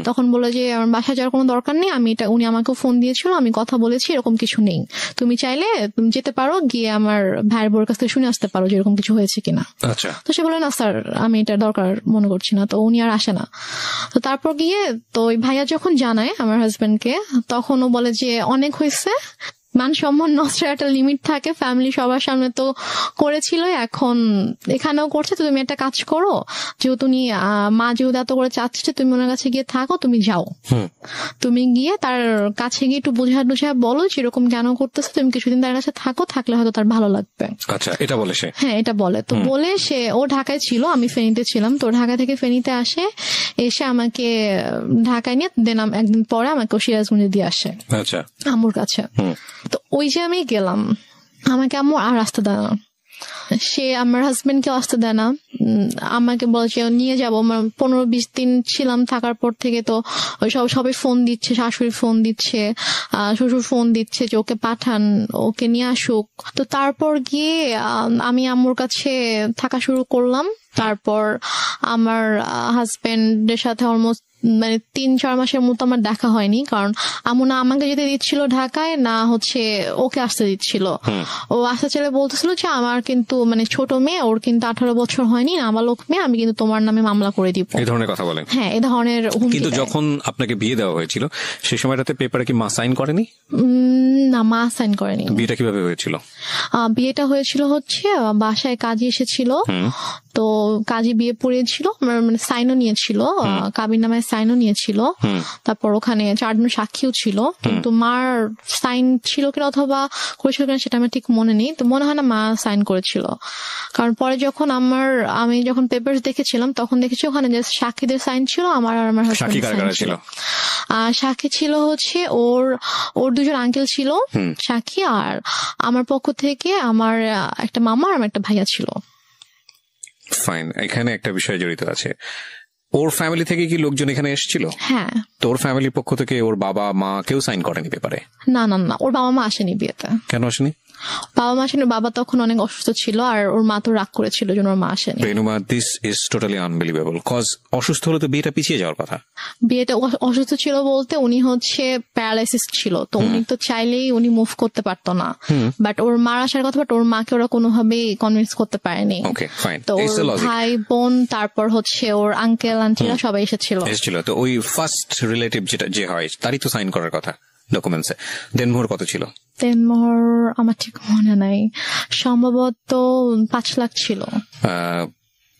তখন বলে যে আমার বাসায় যাওয়ার কোনো দরকার নেই, উনি আমাকেও ফোন দিয়েছিল, আমি কথা বলেছি, এরকম কিছু নেই, তুমি চাইলে তুমি যেতে পারো, গিয়ে আমার ভাইয়ের বোর কাছ থেকে শুনে আসতে পারো যে এরকম কিছু হয়েছে কিনা। তো সে বলে না স্যার আমি এটা দরকার মনে করছি না, তো উনি আর আসে না। তো তারপর গিয়ে তো ওই ভাইয়া যখন জানায় আমার হাজবেন্ডকে, তখন ও বলে যে অনেক হয়েছে, মান সম্মান নষ্টের একটা লিমিট থাকে, ফ্যামিলি সবার সামনে তো করেছিল, এখন এখানেও করছে, তো তুমি একটা কাজ করো, যেহেতু মা যেহেতু এত করে চাচ্ছে তুমি ওনার কাছে গিয়ে থাকো, তুমি যাও, তুমি গিয়ে তার কাছে গিয়ে একটু বোঝা বলো যে এরকম কেন করতেছে, তুমি কিছুদিন তার কাছে থাকো, থাকলে হয়তো তার ভালো লাগবে। আচ্ছা, এটা বলে সে? হ্যাঁ এটা বলে। তো বলে সে, ও ঢাকায় ছিল, আমি ফেনীতে ছিলাম, তো ঢাকা থেকে ফেনীতে আসে, এসে আমাকে ঢাকায় নিয়ে দেন একদিন পরে আমাকে সিরাজগঞ্জে দিয়ে আসে আম্মুর কাছে। তো ওই যে আমি গেলাম, আমাকে আম্মু আর আসতে দেয় না, সে আমার হাজবেন্ডকে আসতে দেয় না, আমাকে বলে যে নিয়ে যাবো, 15-20 দিন ছিলাম, থাকার পর থেকে তো সবাই ফোন দিচ্ছে, শাশুড়ি ফোন দিচ্ছে, শ্বশুর ফোন দিচ্ছে যে ওকে পাঠান, ওকে নিয়ে আসুক। তো তারপর গিয়ে আমি আম্মুর কাছে থাকা শুরু করলাম। তারপর আমার হাজবেন্ডের সাথে অলমোস্ট মানে 3-4 মাসের মতো আমার দেখা হয়নি, কারণ আম্মু না আমাকে যেতে দিচ্ছিল ঢাকায়, না হচ্ছে ওকে আসতে দিচ্ছিল। ও আসতে চলে বলতেছিল যে আমার কিন্তু মানে ছোট মেয়ে, ওর কিন্তু 18 বছর হয়নি, নাবালক মেয়ে, আমি কিন্তু তোমার নামে মামলা করে দিব, এই ধরনের কথা বলেন। হ্যাঁ এই ধরনের। কিন্তু যখন আপনাকে বিয়ে দেওয়া হয়েছিল সেই সময়টাতে পেপারে কি মা সাইন করেনি? না, মা সাইন করেনি। বিয়েটা কিভাবে হয়েছিল? বিয়েটা হয়েছিল হচ্ছে বাসায় কাজী এসেছিল, তো কাজী বিয়ে পড়িয়েছিল, মানে সাইনও নিয়েছিল, কাবির নামে সাইনও নিয়েছিল, তারপর ওখানে 4 জন সাক্ষীও ছিল, কিন্তু মার সাইন ছিল কিনা অথবা করেছিল কিনা সেটা আমার ঠিক মনে নেই, তো মনে হয় না মা সাইন করেছিল। কারণ পরে যখন আমি যখন পেপার দেখেছিলাম তখন দেখেছি ওখানে যে সাক্ষীদের সাইন ছিল, আমার আর আমার হাজবেন্ডের সাইন ছিল। সাক্ষী ছিল হচ্ছে ওর 2 জন আঙ্কেল ছিল সাক্ষী, আর আমার পক্ষ থেকে আমার একটা মামা আর আমার একটা ভাইয়া ছিল। ফাইন, এখানে একটা বিষয় জড়িত আছে, ওর ফ্যামিলি থেকে কি লোকজন এখানে এসেছিল? হ্যাঁ। তোর ফ্যামিলির পক্ষ থেকে ওর বাবা মা কেউ সাইন করেনি পেপারে? না, ওর বাবা মা আসেনি বিয়েতে। কেন আসেনি? বাবা মা আসেনি, বাবা তখন অনেক অসুস্থ ছিল, আর ওর মা তো রাগ করেছিল জন্য ওর মা আসেনি। Renuma, this is totally unbelievable, cause অসুস্থ হলে তো বিয়েটা পিছিয়ে যাওয়ার কথা। বিয়েটা অসুস্থ ছিল বলতে উনি হচ্ছে প্যারালাইসিস ছিল, তো উনি তো চাইলেই উনি মুভ করতে পারতো না, বাট ওর মার আসার কথা, বাট ওর মাকে ওরা কোনোভাবেই কনভিন্স করতে পারেনি। তো ওর ভাই বোন, তারপর হচ্ছে ওর আঙ্কেল আন্টিরা সবাই এসেছিল। তো ওই ফার্স্ট রিলেটিভ যে হয় তারই তো সাইন করার কথা ডকুমেন্টসে। দেনমোহর কত ছিল? দেনমোহর আমার ঠিক মনে নাই, সম্ভবত 5 লাখ ছিল।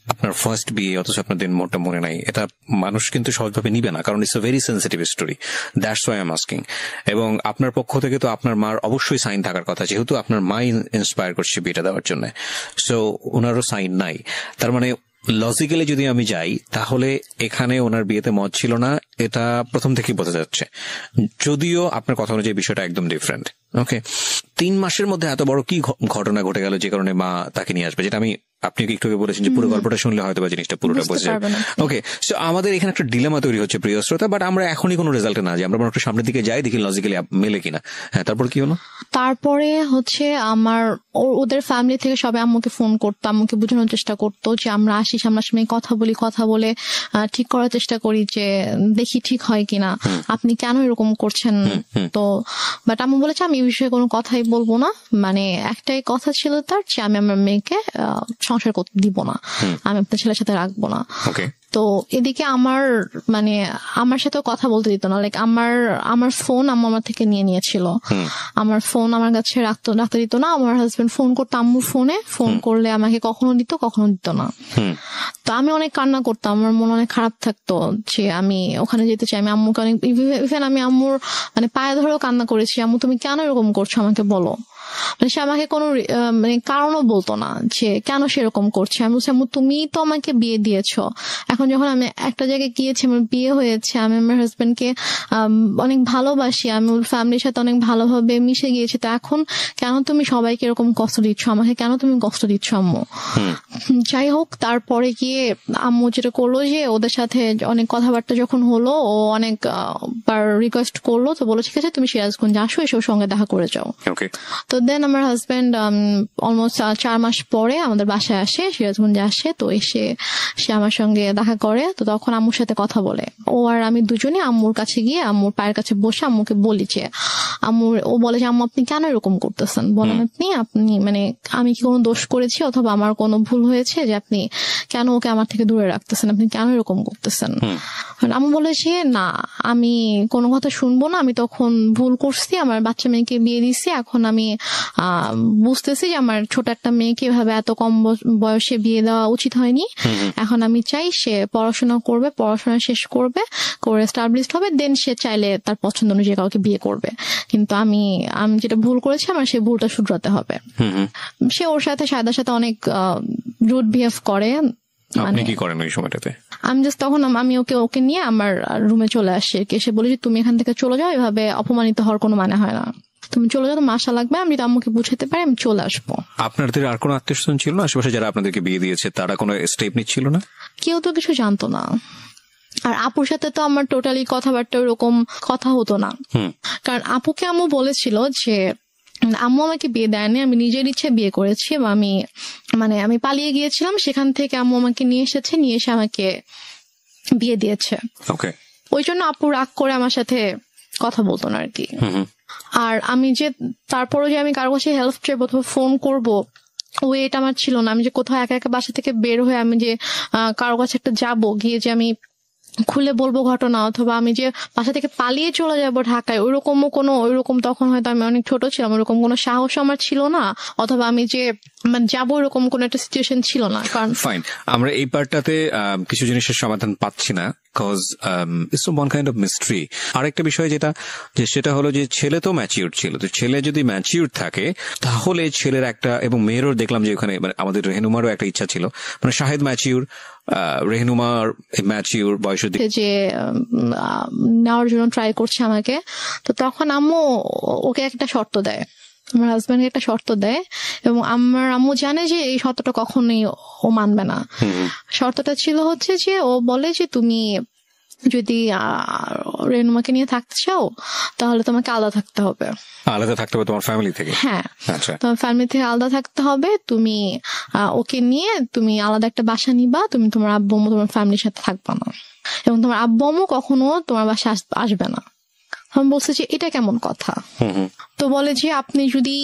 আপনার ফার্স্ট বিয়ে অথচ আপনার দেনমোহরটা মনে নাই, এটা মানুষ কিন্তু সহজভাবে নিবে না, কারণ it's a very sensitive story, that's why I am asking. এবং আপনার পক্ষ থেকে তো আপনার মার অবশ্যই সাইন থাকার কথা, যেহেতু আপনার মাই ইন্সপায়ার করছে বিয়েটা দেওয়ার জন্য, সো ওনারও সাইন নাই, তার মানে লজিক্যালি যদি আমি যাই তাহলে এখানে ওনার বিয়েতে মত ছিল না, এটা প্রথম থেকেই বোঝা যাচ্ছে। যদিও আপনার কথা অনুযায়ী বিষয়টা একদম ডিফারেন্ট। ওকে, 3 মাসের মধ্যে এত বড় কি ঘটনা ঘটে গেল যে কারণে মা তাকে নিয়ে আসবে, যেটা আমি আপনি একটু আগে বলেছেন যে পুরো গল্পটা শুনলে হয়তো বা জিনিসটা পুরোটা বোঝা যাবে। ওকে, সো আমাদের এখানে একটা ডিলেমা তৈরি হচ্ছে প্রিয় শ্রোতা, বাট আমরা এখনই কোনো রেজাল্টে না, যে আমরা একটু সামনের দিকে যাই, দেখি লজিক্যালি মেলে কিনা। হ্যাঁ, তারপর কি হলো? তারপরে হচ্ছে আমার ওদের ফ্যামিলি থেকে সবাই আম্মুকে ফোন করতো, আম্মুকে বোঝানোর চেষ্টা করতো যে আমরা আসি, সামনাসামনি কথা বলে ঠিক করার চেষ্টা করি যে দেখি ঠিক হয় কিনা, আপনি কেন এরকম করছেন। তো বাট আম্মু বলেছে আমি এই বিষয়ে কোনো কথাই বলবো না, মানে একটাই কথা ছিল তার যে আমি আমার মেয়েকে সংসার করতে দিব না, আমি আপনার ছেলের সাথে রাখবো না। তো এদিকে আমার মানে আমার সাথে কথা বলতে দিত না, লাইক আমার ফোন আম্মু আমার থেকে নিয়ে নিয়েছিল, আমার ফোন আমার কাছে রাখতে দিত না। আমার হাজবেন্ড ফোন করতো আম্মুর ফোনে, ফোন করলে আমাকে কখনো দিত কখনো দিত না। তো আমি অনেক কান্না করতাম, আমার মন অনেক খারাপ থাকতো যে আমি ওখানে যেতে চাই। আমি আম্মুকে অনেক ইভেন আমি আম্মুর মানে পায়ে ধরেও কান্না করেছি, আম্মু তুমি কেন এরকম করছো আমাকে বলো। মানে সে আমাকে কোনো মানে কারণও বলতো না যে কেন সেরকম করছে। আমি বলছি আম্মু তুমি তো আমাকে বিয়ে দিয়েছো, এখন যখন আমি একটা জায়গায় গিয়েছি, আমার বিয়ে হয়েছে, আমি আমার হাজবেন্ডকে অনেক ভালোবাসি, আমি ওর ফ্যামিলির সাথে অনেক ভালোভাবে মিশে গিয়েছি, তো এখন কেন তুমি সবাইকে এরকম কষ্ট দিচ্ছ, আমাকে কেন তুমি কষ্ট দিচ্ছ আম্মু। যাই হোক, তারপরে গিয়ে আম্মু যেটা করলো যে ওদের সাথে অনেক কথাবার্তা যখন হলো, ও অনেক বার রিকোয়েস্ট করলো, তো বলো ঠিক আছে তুমি সিরাজগঞ্জ আসো, এসে ওর সঙ্গে দেখা করে যাও। তো দেন আমার হাজবেন্ড অলমোস্ট 4 মাস পরে আমাদের বাসায় আসে, সিরাজগঞ্জে আসে। তো এসে সে আমার সঙ্গে দেখা করে, তো তখন আম্মুর সাথে কথা বলে। ও আর আমি দুজনে আম্মুর কাছে গিয়ে আম্মুর পায়ের কাছে বসে আম্মুকে বলি যে ও বলে যে আম্মু আপনি কেন এরকম করতেছেন, বলেন আপনি মানে আমি কি কোনো দোষ করেছি অথবা আমার কোনো ভুল হয়েছে যে আপনি কেন ওকে আমার থেকে দূরে রাখতেছেন, আপনি কেন এরকম করতেছেন। আম্মু বলেছে না আমি কোনো কথা শুনবো না, আমি তখন ভুল করছি, আমার বাচ্চা মেয়েকে বিয়ে দিচ্ছি, এখন আমি বুঝতেছি যে আমার ছোট একটা মেয়েকে এভাবে এত কম বয়সে বিয়ে দেওয়া উচিত হয়নি। এখন আমি চাই সে পড়াশোনা করবে, পড়াশোনা শেষ করে এস্টাবলিশড হবে, দেন সে চাইলে তার পছন্দ অনুযায়ী কাউকে বিয়ে করবে, কিন্তু আমি যেটা ভুল করেছি আমার সেই ভুলটা শুধরাতে হবে। সে ওর সাথে সায়দার সাথে অনেক রুড বিহেভ করে। আপনি কি করেন ওই সময়টাতে? আমি জাস্ট তখন আমি ওকে নিয়ে আমার রুমে চলে আসি, এসে বলি যে তুমি এখান থেকে চলে যাও, এভাবে অপমানিত হওয়ার কোনো মানে হয় না, তুমি চলে যাও, তোমার আশা লাগবে, আমি যদি আম্মুকে বুঝাতে পারি আমি চলে আসবো। আপনাদের আর কোনো আত্মীয়স্বজন ছিল না আশেপাশে যারা আপনাদেরকে বিয়ে দিয়েছে, তারা কোনো স্টেপ নিচ্ছিল না? কেউ তো কিছু জানতো না, আর আপুর সাথে তো আমার টোটালি কথাবার্তা ওরকম কথা হতো না, কারণ আপুকে আম্মু বলেছিল যে আম্মু আমাকে বিয়ে দেয়নি, আমি নিজের ইচ্ছে বিয়ে করেছি, এবং আমি পালিয়ে গিয়েছিলাম, সেখান থেকে আম্মু আমাকে নিয়ে এসে আমাকে বিয়ে দিয়েছে। ওই জন্য আপু রাগ করে আমার সাথে কথা বলতো না আর কি। আর আমি যে তারপরও যে আমি কারো কাছে হেল্প চাইবো অথবা ফোন করবো, ওয়েট আমার ছিল না। আমি যে কোথাও একা একা বাসা থেকে বের হয়ে আমি যে কারো কাছে একটা যাবো, গিয়ে যে আমি খুলে বলবো ঘটনা, অথবা আমি যে বাসা থেকে পালিয়ে চলে যাবো ঢাকায়, ওইরকম তখন হয়তো আমি অনেক ছোট ছিলাম, ওইরকম কোনো সাহস আমার ছিল না, অথবা আমি যে যাবো ওইরকম কোনো একটা সিচুয়েশন ছিল না। কারণ ফাইন, আমরা এই পার্টটাতে কিছু জিনিসের সমাধান পাচ্ছি না, cause it's one kind of mystery. আরেকটা বিষয় সেটা হলো যে ছেলে তো ম্যাচিউর ছিল, তো ছেলে যদি ম্যাচিউর থাকে তাহলে ছেলের একটা, এবং মেয়েরও দেখলাম যে ওখানে আমাদের রেহনুমারও একটা ইচ্ছা ছিল, শাহেদ ম্যাচিউর, রেহনুমার ম্যাচিউর বয়সের দিকে যে নেওয়ার জন্য ট্রাই করছে আমাকে। তো তখন আম্মু ওকে একটা শর্ত দেয়, আমার হাজবেন্ডকে একটা শর্ত দেয়, এবং আমার আম্মু জানে যে এই শর্তটা কখনোই ও মানবে না। শর্তটা ছিল হচ্ছে যে ও বলে যে তুমি যদি রেনুমাকে নিয়ে থাকতে চাও তাহলে তোমাকে আলাদা থাকতে হবে তোমার ফ্যামিলি থেকে। হ্যাঁ, তোমার ফ্যামিলি থেকে আলাদা থাকতে হবে, তুমি ওকে নিয়ে তুমি আলাদা একটা বাসা নিবা, তুমি তোমার আব্বু আম্মু তোমার ফ্যামিলির সাথে থাকবা না, এবং তোমার আব্বু আম্মু কখনো তোমার বাসায় আসবে না। আমি বলছি যে এটা কেমন কথা। তো বলে যে আপনি যদি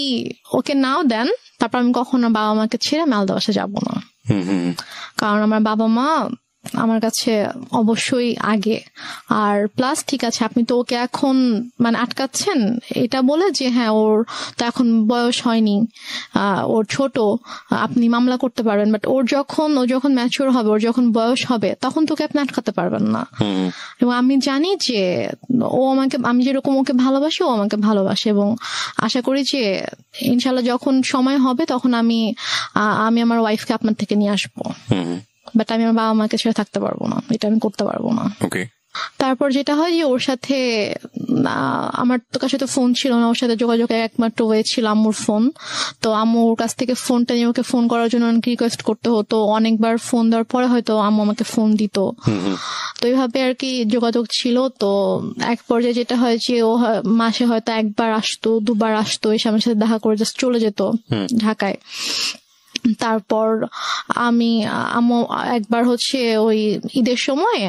ওকে নাও দেন তারপর আমি কখনো বাবা মাকে ছেড়ে আমি আলাদা বাসায় যাবো না, কারণ আমার বাবা মা আমার কাছে অবশ্যই আগে। আর প্লাস ঠিক আছে আপনি তো ওকে এখন আটকাচ্ছেন এটা বলে যে হ্যাঁ ওর তো এখন বয়স হয়নি, ওর ছোট, আপনি মামলা করতে পারবেন, বাট ও যখন ম্যাচিওর হবে, ওর যখন বয়স হবে তখন তোকে আপনি আটকাতে পারবেন না। এবং আমি জানি যে আমি যেরকম ওকে ভালোবাসি ও আমাকে ভালোবাসে, এবং আশা করি যে ইনশাল্লাহ যখন সময় হবে তখন আমি আমার ওয়াইফকে আপনার থেকে নিয়ে আসবো। বাট আমি আমার বাবা মাকে ছেড়ে থাকতে পারবো না, এটা আমি করতে পারবো না। ওকে। তারপর যেটা হয় যে ওর সাথে আমার তো কাছে তো ফোন ছিল না, ওর সাথে যোগাযোগের একমাত্র ওয়ে ছিল আম্মুর ফোন। তো আম্মু ওর কাছ থেকে ফোনটা নিয়ে ওকে ফোন করার জন্য অনেক রিকোয়েস্ট করতে হতো, অনেকবার ফোন দেওয়ার পরে হয়তো আম্মু আমাকে ফোন দিত। তো এইভাবে আর কি যোগাযোগ ছিল। তো এক পর্যায়ে যেটা হয় যে ও মাসে হয়তো একবার আসতো, দুবার আসতো, এসে আমার সাথে দেখা করে জাস্ট চলে যেত ঢাকায়। তারপর আম্মু একবার হচ্ছে ওই ঈদের সময়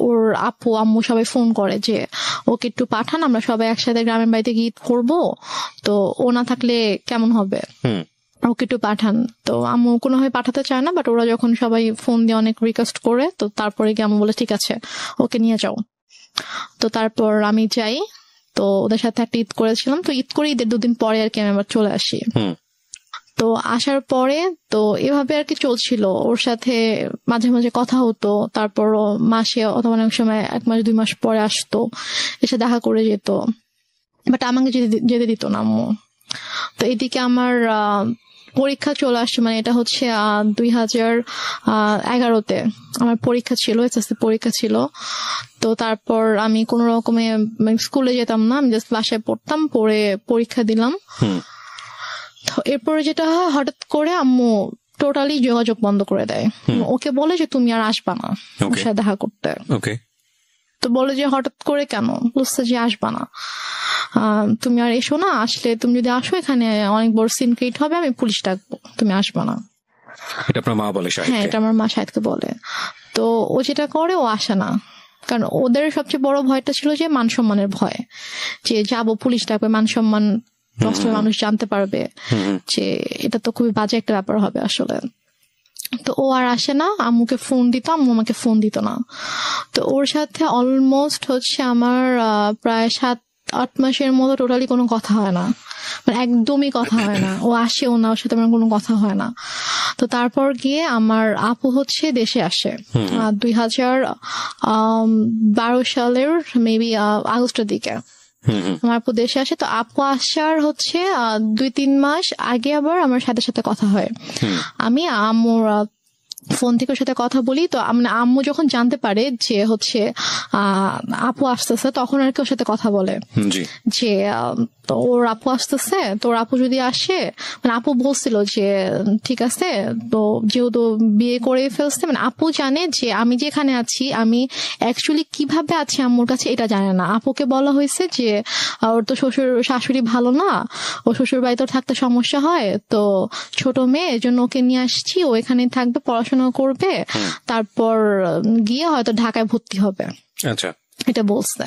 ওর আপু আম্মু সবাই ফোন করে যে ওকে একটু পাঠান, আমরা সবাই একসাথে গ্রামের বাড়িতে গিয়ে ঈদ করবো, তো ও না থাকলে কেমন হবে, ওকে একটু পাঠান। তো আম্মু কোনোভাবে পাঠাতে চায় না, বাট ওরা যখন সবাই ফোন দিয়ে অনেক রিকোয়েস্ট করে, তো তারপরে গিয়ে আম্মু বলে ঠিক আছে ওকে নিয়ে যাও। তো তারপর আমি যাই, তো ওদের সাথে একটা ঈদ করেছিলাম। তো ঈদ করে ঈদের 2 দিন পরে আর কি আমি আবার চলে আসি। তো আসার পরে তো এভাবে আর কি চলছিল, ওর সাথে মাঝে মাঝে কথা হতো, তারপর মাসে অথবা অনেক সময় 1 মাস 2 মাস পরে আসতো, এসে দেখা করে যেত, বাট আমাকে যেতে দিত না আম্মু। তো এদিকে আমার পরীক্ষা চলে আসছে, মানে এটা হচ্ছে 2011-তে আমার পরীক্ষা ছিল, এসএসসি পরীক্ষা ছিল। তো তারপর আমি কোন রকমে স্কুলে যেতাম না, আমি জাস্ট বাসায় পড়তাম, পড়ে পরীক্ষা দিলাম। এরপরে যেটা হয়, হঠাৎ করে আম্মু টোটালি যোগাযোগ বন্ধ করে দেয়। ওকে বলে যে তুমি আর আসবা না ওর সাথে দেখা করতে। তো বলে যে হঠাৎ করে কেন, বুঝতে যে আসবা না, তুমি আর এসো না, আসলে তুমি যদি আসো এখানে অনেক বড় সিন ক্রিয়েট হবে, আমি পুলিশ ডাকবো, তুমি আসবা না। এটা আপনার মা বলে? হ্যাঁ, এটা আমার মা শাহেদকে বলে। তো ও যেটা করে, ও আসে না, কারণ ওদের সবচেয়ে বড় ভয়টা ছিল যে মান সম্মানের ভয়, যে যাবো পুলিশ ডাকবে, মান সম্মান মানুষ জানতে পারবে, যে এটা তো খুবই বাজে একটা ব্যাপার হবে আসলে। তো ও আর আসে না, আম্মুকে ফোন দিত, আম্মু আমাকে ফোন দিত না। তো ওর সাথে অলমোস্ট হচ্ছে আমার প্রায় 7-8 মাসের মতো টোটালি কোনো কথা হয় না, মানে একদমই কথা হয় না। ও আসেও না, ওর সাথে আমার কোনো কথা হয় না। তো তারপর গিয়ে আমার আপু হচ্ছে দেশে আসে 2012 সালের মেবি আগস্টের দিকে আমার আপু দেশে আসে। তো আপু আসার হচ্ছে 2-3 মাস আগে আবার আমার সাথে সাথে কথা হয়। আমি আম্মুর ফোন থেকে ওর সাথে কথা বলি। তো আম্মু যখন জানতে পারে যে হচ্ছে আপু আসতেছে, তখন আর কি ওর সাথে কথা বলে যে তো ওর আপু আসতেছে, তো ওর আপু যদি আসে, মানে আপু বলছিল যে ঠিক আছে, তো যেহেতু বিয়ে করে ফেলছে, মানে আপু জানে যে আমি যেখানে আছি আমি অ্যাকচুয়ালি কিভাবে আছি আম্মুর কাছে এটা জানে না। আপুকে বলা হয়েছে যে ওর তো শ্বশুর শাশুড়ি ভালো না, ও শ্বশুর বাড়িতে থাকতে সমস্যা হয়, তো ছোট মেয়ে, এর জন্য ওকে নিয়ে আসছি, ও এখানে থাকবে, পড়াশোনা করবে, তারপর গিয়ে হয়তো ঢাকায় ভর্তি হবে, এটা বলছে।